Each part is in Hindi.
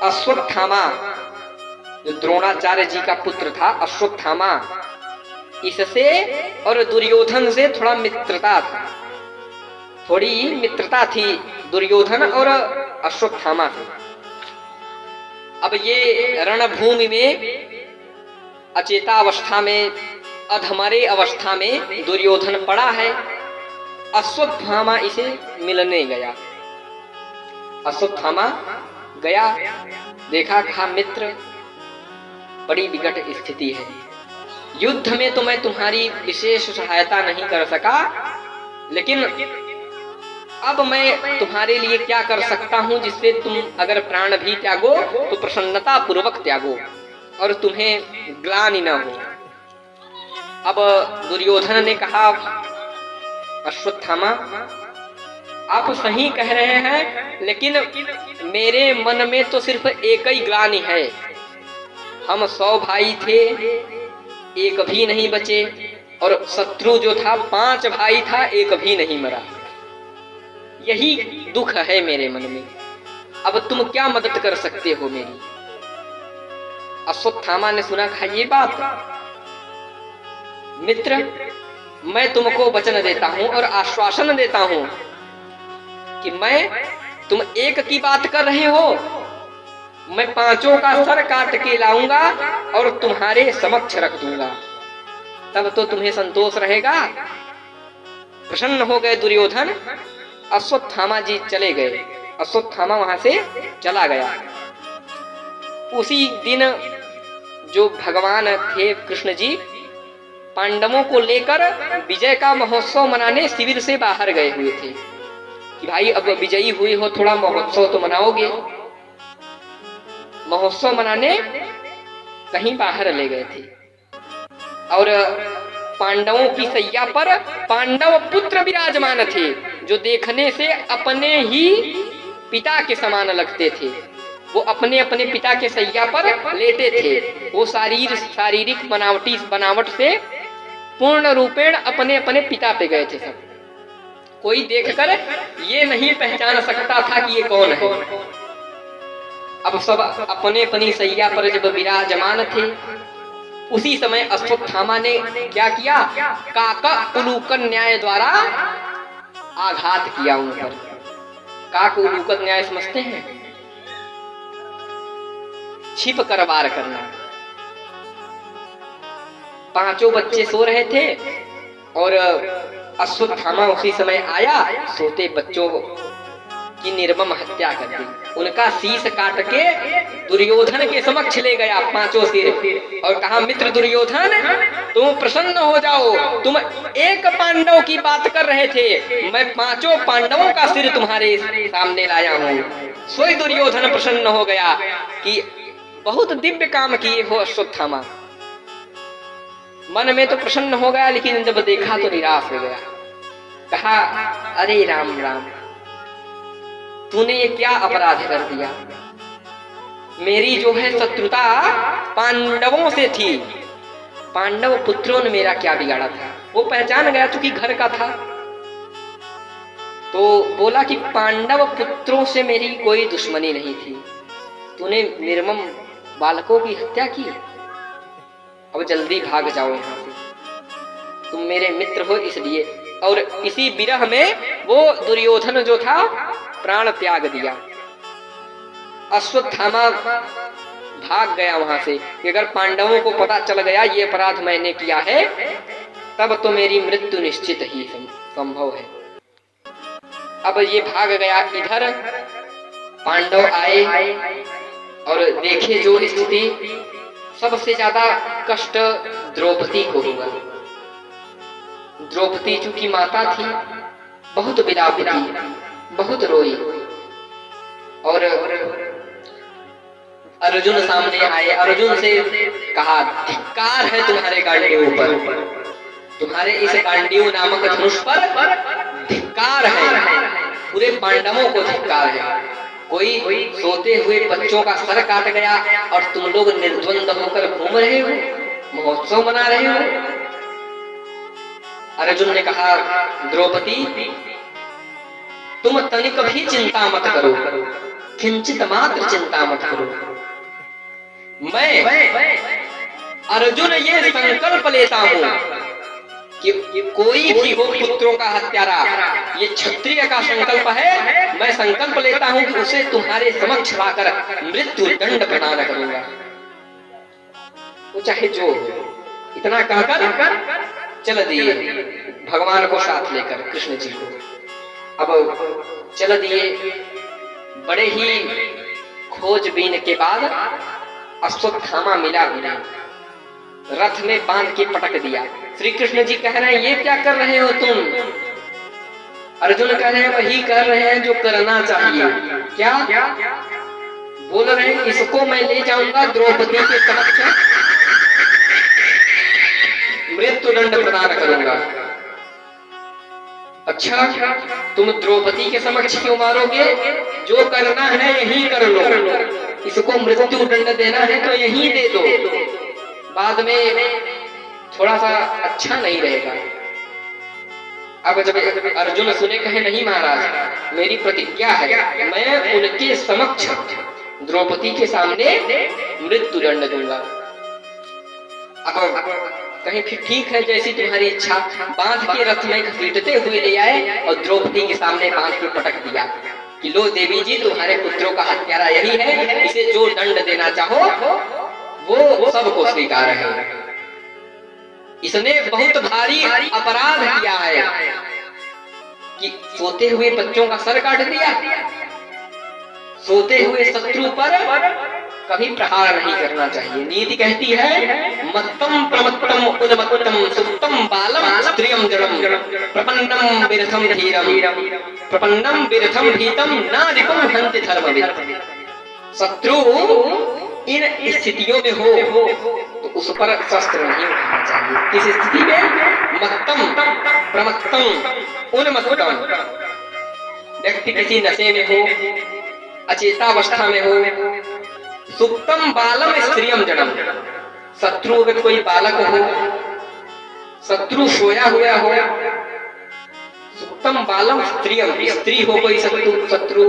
अश्वत्थामा जो द्रोणाचार्य जी का पुत्र था, अश्वत्थामा, इससे और दुर्योधन से थोड़ा मित्रता था, थोड़ी मित्रता थी दुर्योधन और अश्वत्थामा से। अब ये रणभूमि में अचेता अवस्था में, अधमरे अवस्था में दुर्योधन पड़ा है। अश्वत्थामा इसे मिलने गया। अश्वत्थामा गया, देखा, कहा मित्र बड़ी विकट स्थिति है, युद्ध में तो मैं तुम्हारी विशेष सहायता नहीं कर सका, लेकिन अब मैं तुम्हारे लिए क्या कर सकता हूं जिससे तुम अगर प्राण भी त्यागो तो प्रसन्नता पूर्वक त्यागो और तुम्हें ग्लानि न हो। अब दुर्योधन ने कहा, अश्वत्थामा आप सही कह रहे हैं, लेकिन मेरे मन में तो सिर्फ एक ही ग्लानि है। हम 100 भाई थे, एक भी नहीं बचे, और शत्रु जो था 5 भाई था, एक भी नहीं मरा। यही दुख है मेरे मन में। अब तुम क्या मदद कर सकते हो मेरी? अश्वत्थामा ने सुना, कहा ये बात, मित्र मैं तुमको वचन देता हूं और आश्वासन देता हूं कि तुम एक की बात कर रहे हो, मैं 5 का सर काट के लाऊंगा और तुम्हारे समक्ष रख दूंगा, तब तो तुम्हें संतोष रहेगा। प्रसन्न हो गए दुर्योधन। अश्वत्थामा जी चले गए, अश्वत्थामा वहां से चला गया। उसी दिन जो भगवान थे कृष्ण जी, पांडवों को लेकर विजय का महोत्सव मनाने शिविर से बाहर गए हुए थे कि भाई अब विजयी हुए हो, थोड़ा महोत्सव तो मनाओगे। महोत्सव मनाने कहीं बाहर ले गए थे और पांडवों की सैया पर पांडव पुत्र विराजमान थे, जो देखने से अपने ही पिता के समान लगते थे। वो अपने अपने पिता के सैया पर लेटे थे। वो शारीरिक बनावट से पूर्ण रूपेण अपने अपने पिता पे गए थे सब। कोई देखकर ये नहीं पहचान सकता था कि ये कौन है। अब सब अपने अपनी सैया पर जब विराजमान थे, उसी समय अश्वत्थामा ने क्या किया, काका उलूकन न्याय द्वारा आघात किया उन पर। काक उलूकन न्याय समझते हैं? छिप कर वार करना। 5 बच्चे सो रहे थे और अश्वत्थामा उसी समय आया, सोते बच्चों की निर्मम हत्या कर दी। उनका शीश काट के दुर्योधन के समक्ष ले गया 5 सिर और कहा, मित्र दुर्योधन तुम प्रसन्न हो जाओ, तुम एक पांडव की बात कर रहे थे, मैं 5 पांडवों का सिर तुम्हारे सामने लाया हूँ। सोई दुर्योधन प्रसन्न हो गया कि बहुत दिव्य काम किए हो अश्वत्थामा। मन में तो प्रसन्न हो गया, लेकिन जब देखा तो निराश हो गया। कहा, अरे राम राम, तूने ये क्या अपराध कर दिया? मेरी जो है शत्रुता पांडवों से थी, पांडव पुत्रों ने मेरा क्या बिगाड़ा था? वो पहचान गया चूंकि घर का था, तो बोला कि पांडव पुत्रों से मेरी कोई दुश्मनी नहीं थी, तूने निर्मम बालकों की हत्या की। अब जल्दी भाग जाओ यहाँ से, तुम मेरे मित्र हो इसलिए। और इसी विरह में वो दुर्योधन जो था प्राण त्याग दिया। अश्वत्थामा भाग गया वहां से कि अगर पांडवों को पता चल गया ये अपराध मैंने किया है, तब तो मेरी मृत्यु निश्चित ही संभव है। अब ये भाग गया। इधर पांडव आए और देखे जो स्थिति, सबसे ज्यादा कष्ट द्रौपदी को हुआ। द्रौपदी चूंकि माता थी, बहुत विलाप की, बहुत रोई। और अर्जुन सामने आए, अर्जुन से कहा, धिक्कार है तुम्हारे गांडीव पर, तुम्हारे इस गांडीव नामक धनुष पर धिक्कार है, पूरे पांडवों को धिक्कार है। कोई सोते हुए बच्चों का सर काट गया और तुम लोग निर्द्वंद होकर घूम रहे हो, महोत्सव मना रहे हो। अर्जुन ने कहा, द्रौपदी तुम तनिक भी चिंता मत करो, किंचित मात्र चिंता मत करो। मैं अर्जुन ये संकल्प लेता हूं कि कोई भी हो पुत्रों का हत्यारा, ये क्षत्रिय का संकल्प है, मैं संकल्प लेता हूं कि उसे तुम्हारे समक्ष लाकर मृत्यु दंड प्रदान करूंगा, वो चाहे जो। इतना कहकर चल दिए भगवान को साथ लेकर, कृष्ण जी को। अब चल दिए। बड़े ही खोजबीन के बाद अश्वत्थामा मिला उन्हें, रथ में बांध के पटक दिया। श्री कृष्ण जी कह रहे हैं ये क्या कर रहे हो तुम? अर्जुन कह रहे हैं वही कर रहे हैं जो करना चाहिए। क्या बोल रहे हैं? इसको मैं ले जाऊंगा द्रौपदी के समक्ष, मृत्यु दंड प्रदान करूंगा। अच्छा, तुम द्रौपदी के समक्ष क्यों मारोगे? जो करना है यही कर लो, इसको मृत्यु दंड देना है तो यही दे दो, बाद में थोड़ा सा अच्छा नहीं रहेगा। अब जब अर्जुन सुने, कहे नहीं महाराज, मेरी प्रतिज्ञा है, मैं उनके समक्ष द्रौपदी के सामने मृत्यु दंड दूंगा। अब कहीं फिर ठीक है, जैसी तुम्हारी इच्छा। बांध के रथ में घसीटते हुए ले आए और द्रौपदी के सामने बांध के पटक दिया कि लो देवी जी, तुम्हारे पुत्रों का हत्यारा यही है, इसे जो दंड देना चाहो वो सबको स्वीकार है। इसने बहुत भारी अपराध किया है कि सोते हुए बच्चों का सर काट दिया, सोते हुए शत्रु पर कभी प्रहार नहीं करना चाहिए। नीति कहती है मत्तम प्रमत्तम उन्मत्तम सुप्तम बालम स्त्रियम जड़म प्रपन्नम विरथम धीरम प्रपन्नम विरथम भीतम न रिपुम हन्ति धर्मवित्। शत्रु इन स्थितियों में हो तो उस पर शस्त्र नहीं उठाना चाहिए। किस स्थिति में? मत्तम प्रमत्तम उन्मत्तम, व्यक्ति किसी नशे में हो, अचेतावस्था में हो। सुप्तम बालम स्त्रियम जड़म, शत्रु अगर कोई बालक हो, शत्रु सोया हुआ हो। सुप्तम बालम स्त्रियम, स्त्री हो कोई शत्रु,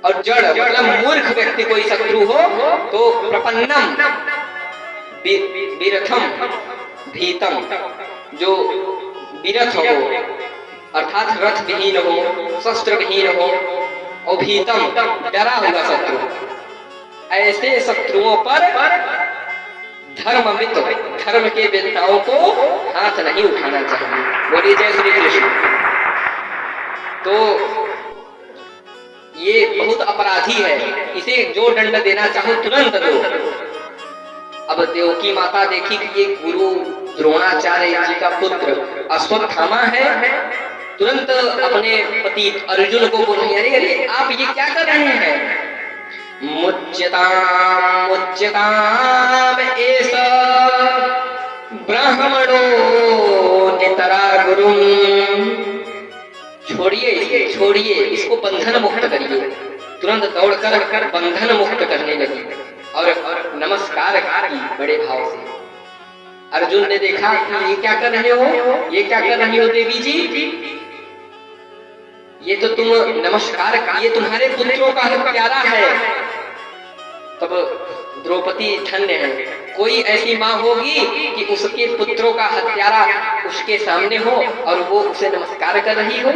और जड़ मतलब मूर्ख व्यक्ति कोई शत्रु हो तो प्रपन्नम विरथम भीतम, जो विरथ हो अर्थात रथ विहीन हो, शस्त्र विहीन हो, और भीतम डरा हुआ शत्रु, ऐसे शत्रुओं पर धर्मवित्, धर्म के वेत्ताओं को हाथ नहीं उठाना चाहिए। बोलिए जय श्री कृष्ण। तो ये बहुत अपराधी है, इसे जो दंड देना चाहो तुरंत दो। अब देवकी माता देखी कि ये गुरु द्रोणाचार्य जी का पुत्र अश्वत्थामा है, तुरंत अपने पति अर्जुन को बोली, अरे अरे आप ये क्या कर रहे हैं? मुच्यताम मुच्यताम एष ब्राह्मणो नितरा गुरुम, छोड़िए इसे, छोड़िए इसको, बंधन मुक्त करिए। तुरंत दौड़कर बंधन मुक्त करने लगी और नमस्कार की बड़े भाव से। अर्जुन ने देखा कि ये क्या कर रहे हो, ये क्या कर रही हो देवी जी, ये तो तुम नमस्कार, ये तुम्हारे पुत्रों का हत्यारा है। तब द्रौपदी धन्य है, कोई ऐसी माँ होगी कि उसके पुत्रों का हत्यारा उसके सामने हो और वो उसे नमस्कार कर रही हो।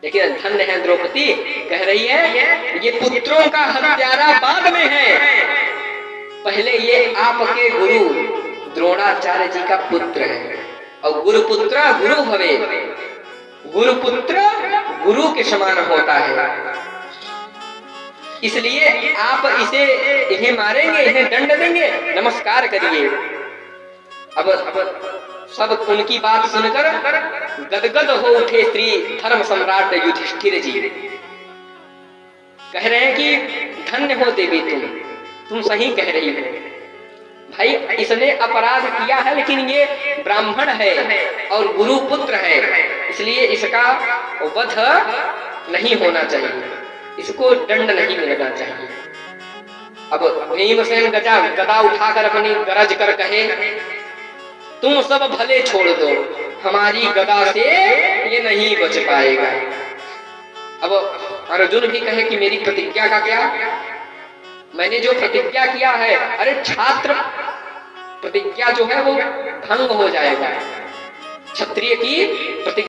लेकिन धन्य है द्रौपदी, कह रही है ये पुत्रों का हत्यारा बाद में है, पहले ये आपके गुरु द्रोणाचार्य जी का पुत्र है। और गुरुपुत्र गुरु भवे, गुरुपुत्र गुरु के समान होता है, इसलिए आप इन्हें मारेंगे, इन्हें दंड देंगे, नमस्कार करिए। अब सब उनकी बात सुनकर गदगद हो उठे श्री धर्म सम्राट युधिष्ठिर जी। कह रहे हैं कि धन्य हो देवी तुम सही कह रही हो भाई, इसने अपराध किया है लेकिन ये ब्राह्मण है और गुरु पुत्र है, इसलिए इसका वध नहीं होना चाहिए, इसको दंड नहीं मिलना चाहिए। अब भीमसेन गदा उठाकर अपनी गरज कर कहे तुम सब भले छोड़ दो, हमारी गदा से ये नहीं बच पाएगा। अब अर्जुन भी कहे कि मेरी प्रतिज्ञा का क्या, मैंने जो प्रतिज्ञा किया है, अरे छात्र प्रतिज्ञा जो है वो भंग हो जाएगा। क्षत्रिय की प्रतिज्ञा